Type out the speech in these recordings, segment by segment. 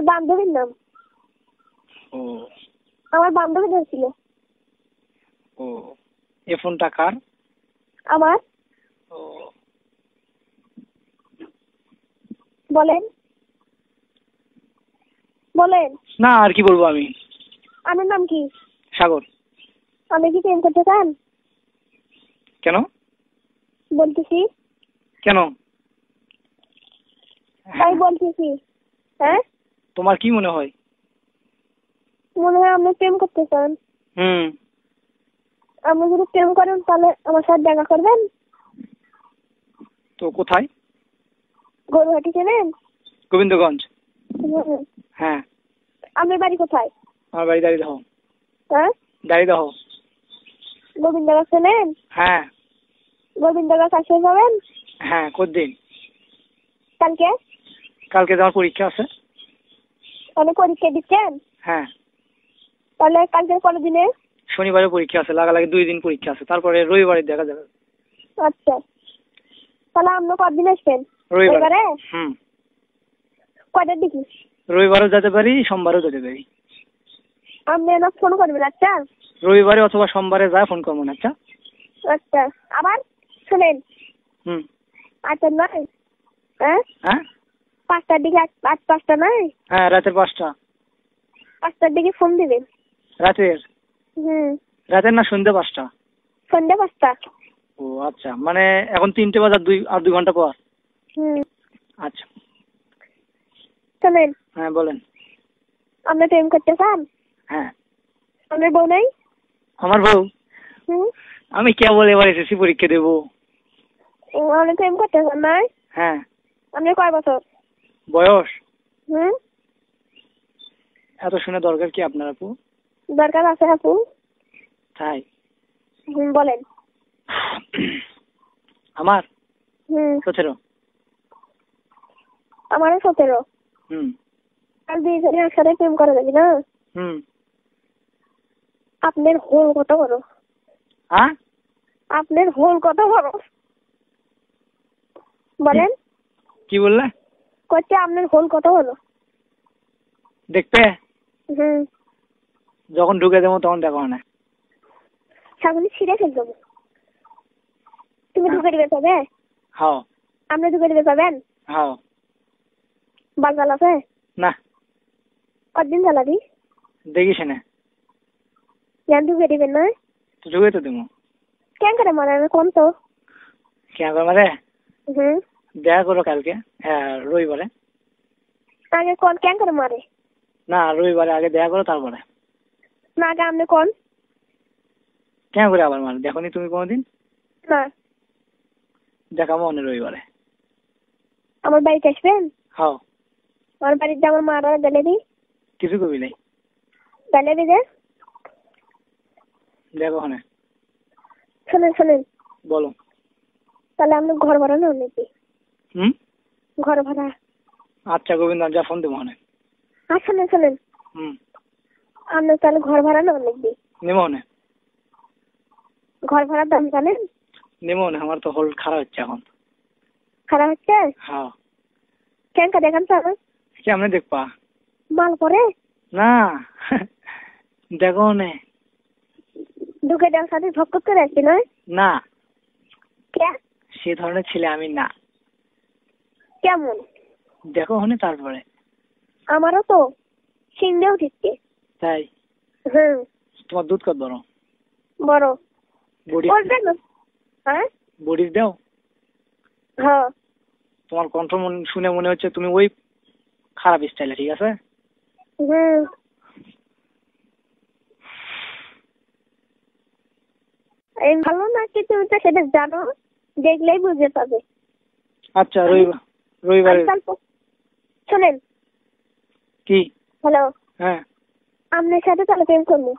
বান্ধবীর নাম। ও আমার বান্ধবী নাম ছিল। ও এই ফোনটা কার? আমার। ও বলেন বলেন। না আর কি বলবো আমি। আমার নাম কি? সাগর। আপনি কি প্রেম করতে চান? কেন? বলতেছি। কেন? তাই বলতেছি। হ্যাঁ, তোমার কি মনে হয়? মনে হয় আপনি প্রেম করতে চান। আপনি যদি প্রেম করেন তাহলে আমার সাথে দেখা করবেন। তো কোথায়? গরুহাটি চেনেন? গোবিন্দগঞ্জ। হুম। হ্যাঁ। আপনার বাড়ি কোথায়? আমার বাড়ি দাঁড়িয়ে দাও। হ্যাঁ, দাঁড়িয়ে দাও। গোবিন্দগাছ চেনেন? হ্যাঁ গোবিন্দগাছ আসে যাবেন হ্যাঁ। কতদিন? কালকে। কালকে তোমার পরীক্ষা আছে। তাহলে পরীক্ষা দিচ্ছেন? হ্যাঁ। তাহলে কালকে কোন দিনে? শনিবারে পরীক্ষা আছে, লাগালাগি 2 দিন পরীক্ষা আছে, তারপরে রবিবারে দেখা যাবে। আচ্ছা, তাহলে আপনি কতদিন আসবেন? রবিবারে। কয়টার দিকে? রবিবারও যেতে পারি, সোমবারও যেতে পারি। আপনি না ফোন করবেন। আচ্ছা, রবিবারে অথবা সোমবারে যা ফোন করবো না। আচ্ছা আচ্ছা। আবার শুনেন। হুম। আচ্ছা নয়। হ্যাঁ, হ্যাঁ 5টার দিকে। 5টা নয়। হ্যাঁ রাতের 5টা। 5টার দিকে ফোন দিবেন। রাতের? রাতের না সন্ধ্যে 5টা? সন্ধ্যা 5টা। ও আচ্ছা, মানে এখন 3টে বাজার 2 ঘন্টা পর। আচ্ছা শুনেন। হ্যাঁ বলেন। আপনি প্রেম করতে চান? হ্যাঁ। আপনার বউ নাই? আমার বউ? আমি কেবল এবার এসএসসি পরীক্ষা দেবো। আপনি প্রেম করতে চান নাই? হ্যাঁ। আপনার কয় বছর বয়স? হুম। এত শুনে দরকার কি আপনার আপু? দরকার আছে আপু। তাই? বলেন। আমার 17। আমারও 17। আর 2 জনে একসাথে প্রেম করা যাবে না? আপনার হোল কত বড়? আপনার হোল কত বড় বলেন। কি বললে? কচ্ছে আপনার হোল কত বড়? দেখতে যখন ঢুকে দেবো তখন দেখো না। ছাগলি ছিঁড়ে ফেল দেবো। তুমি ঢুকে দিবে তবে? হ্যাঁ। আপনি ঢুকে দিবে পাবেন? হ্যাঁ। বালবাল আছে না। কতদিন চালাবি? দেখিস না। জান ঢুকে দিবেন না? তো ঢুকে তো দেবো। কেন করে মারে কোন তো? কেন করে মারে? দেখা করো কালকে। হ্যাঁ রবিবারে। আগে কোন কেন করে মারে? না রবিবারে আগে দেখা করো তারপরে। না আগে আপনি কোন? কেন করে আবার মারে? দেখো নি তুমি কোনোদিন? না। দেখাবো অনেক রবিবারে। আমার বাড়িতে আসবেন? হ্যাঁ। আমার বাড়িতে আমার মারা গেলে দি কিছু কবি নাই। গেলে দি যে দেখো ওখানে। শোনেন শোনেন। বলো। তাহলে আপনি ঘর ভাড়া নেন নাকি? ঘর ভাড়া। আচ্ছা গোবিন্দ যা ফোন দেবো ওখানে। আর শোনেন শোনেন। আপনি তাহলে ঘর ভাড়া নেন নাকি? নেবো না। ঘর ভাড়ার দাম জানেন? নেবো না, আমার তো হল খারাপ হচ্ছে এখন। খারাপ হচ্ছে? হ্যাঁ। কেন কা দেখান স্যার? কেমনে দেখবা? মাল পরে না দেখো নে। ঢুকে দেওয়ার সাথে ঝক করে আসছি নয়? না কে? সে ধরনের ছেলে আমি না। কেমন? দেখো ওখানে তারপরে। আমারও তো সিংড়ে উঠিচ্ছে। তাই? তোমার দুধ কত বড়? বড়। হ্যাঁ বডিস দাও? হ্যাঁ। তোমার কণ্ঠ শুনে মনে হচ্ছে তুমি ওই খারাপ স্টাইলে, ঠিক আছে? এই ভালো নাকি তুমি তো সেটা জানো, দেখলেই বুঝতে পারবে। আচ্ছা রবিবারে শোনেন। কি? হ্যালো। হ্যাঁ আপনার সাথে তাহলে প্রেম করবো।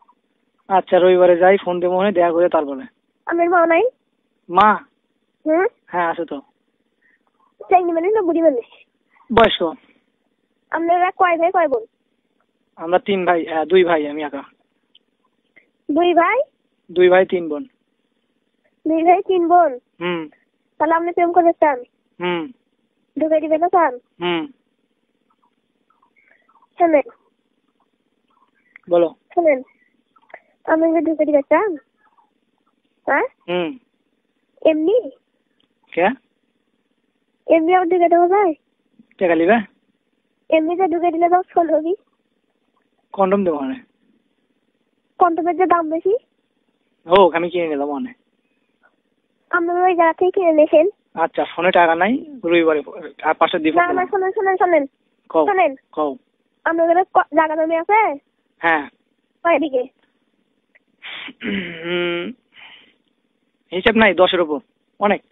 আচ্ছা রবিবারে যাই, ফোন দেবো মনে দেখা করে তারপরে। আমার মা নাই? মা? হ্যাঁ আছে তো। চাইনি মানে না বুড়ি মানুষ? বয়স্ক। আপনারা কয় ভাই কয় বোন? আমরা 3 ভাই। 2 ভাই, আমি একা। 2 ভাই? 2 ভাই 3 বোন। 2 ভাই 3 বোন? তাহলে আপনি প্রেম করতে চান? ঢুকে দিবে না চান? শোনেন বলো। শোনেন, আমি যে ঢুকে দিতে চান, হ্যাঁ এমনি কে এমনি আবার ঢুকে দেবো ভাই? টাকা নিবে? এমনিতে ঢুকে দিলে তো চলবি। কন্ডম দেবো মানে? কন্ডমের যে দাম বেশি। ও আমি কিনে নিলাম মানে? আপনারা ওই জায়গা থেকে কিনে নিয়েছেন। আচ্ছা, ফোনে টাকা নাই, রবিবারে আর 500 দিব না না, শোনেন শোনেন শোনেন কও শোনেন, কও। আপনাদের জায়গা জমি আছে? হ্যাঁ। এদিকে হিসাব নাই, 10-এর উপর, অনেক।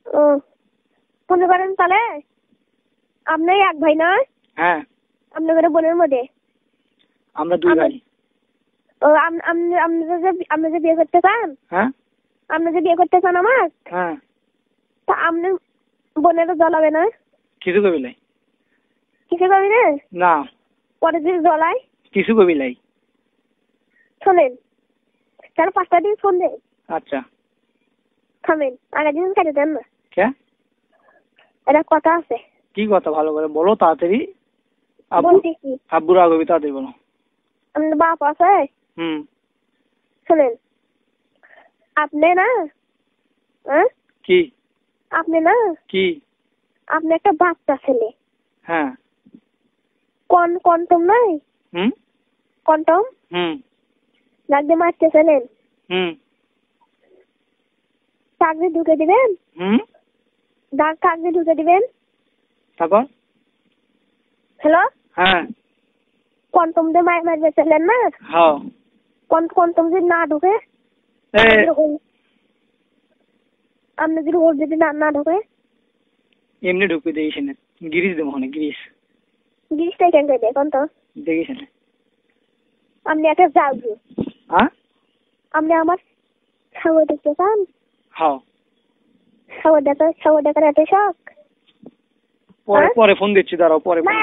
ও মনে করেন তাহলে আপনি এক ভাই না? হ্যাঁ, আপনাদের বোনের মধ্যে আমরা 2 ভাই। ও আপনি যে বিয়ে করতে চান? হ্যাঁ, আপনি যে বিয়ে করতে চান আমার, হ্যাঁ। তা আপনি বোনের জ্বলাবে না? কিছু কবি লাই? কিছু করবি না? না। পরে যদি জ্বলাই? কিছু কবি লাই। শোনেন, তাহলে 5টা দিন ফোন দেন। আচ্ছা। থামেন, আগের দিন কেটে দেন না। কে? এটা কথা আছে। কি কথা ভালো করে বলো তাড়াতাড়ি। বলছি কি? আব্বুর আগবি তাড়াতাড়ি বলো। আপনার বাপ আছে? শোনেন, আপনি না, হ্যাঁ কি আপনি না, কি আপনি একটা বাচ্চা ছেলে। হ্যাঁ। কন্টম নাই? কন্টম লাগতে মারতেছিলেন, চাকরি ঢুকে দিবেন। চাকরি ঢুকে দিবেন। তারপর? হ্যালো, হ্যাঁ। কন্টম দিয়ে মারবেছিলেন না? হ্যাঁ। কন্টম যদি না ঢুকে, আপনি যদি ওর যদি না ঢুকে? এমনি ঢুকবে, দেখিস না, গিরিশ দেবো অনেক, গিরিশ। জিনিসটাই কেন দেয় কোন তো? দেখিস না আপনি একটা যাও, আপনি আমার সাগর দেখতে চান? হ্যাঁ। সাগর দেখার এত শখ? পরে ফোন দিচ্ছি, দাঁড়াও, পরে ফোন।